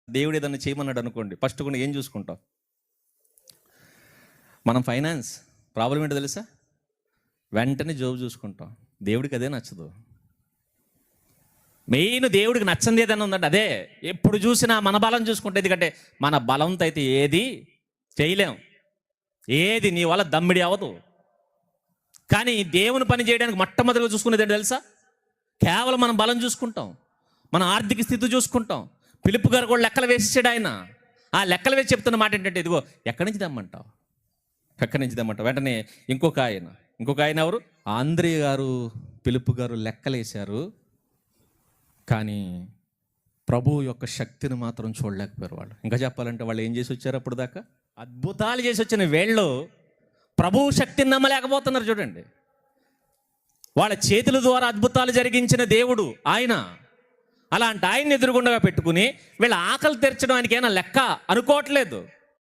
దేవుడు ఏదన్నా చేయమన్నాడు అనుకోండి, ఫస్ట్ కూడా ఏం చూసుకుంటాం? మనం ఫైనాన్స్ ప్రాబ్లం ఏంటో తెలుసా? వెంటనే జాబ్ చూసుకుంటాం. దేవుడికి అదే నచ్చదు. మెయిన్ దేవుడికి నచ్చంది ఏదైనా ఉందంటే అదే. ఎప్పుడు చూసినా మన బలం చూసుకుంటే, ఎందుకంటే మన బలంతో అయితే ఏది చేయలేం, ఏది నీ వల్ల దమ్మిడి అవ్వదు. కానీ దేవుని పని చేయడానికి మొట్టమొదటిగా చూసుకునేది ఏంటో తెలుసా? కేవలం మనం బలం చూసుకుంటాం, మన ఆర్థిక స్థితి చూసుకుంటాం. పిలుపు గారు కూడా లెక్కలు వేసేసాడు ఆయన. ఆ లెక్కలు వేసి చెప్తున్న మాట ఏంటంటే, ఇదిగో ఎక్కడి నుంచి తెమ్మంటావు, ఎక్కడి నుంచి తెమ్మంటావు. వెంటనే ఇంకొక ఆయన ఎవరు? ఆంద్రే గారు, పిలుపు గారు లెక్కలేశారు. కానీ ప్రభువు యొక్క శక్తిని మాత్రం చూడలేకపోయారు వాళ్ళు. ఇంకా చెప్పాలంటే వాళ్ళు ఏం చేసి వచ్చారు? అప్పుడు దాకా అద్భుతాలు చేసి వచ్చిన వీళ్ళు ప్రభువు శక్తిని నమ్మలేకపోతున్నారు. చూడండి, వాళ్ళ చేతుల ద్వారా అద్భుతాలు జరిగించిన దేవుడు ఆయన. అలాంటి ఆయన్ని ఎదురుగుండగా పెట్టుకుని వీళ్ళ ఆకలి తెరచడం ఆయనకి ఏమైనా లెక్క అనుకోవట్లేదు.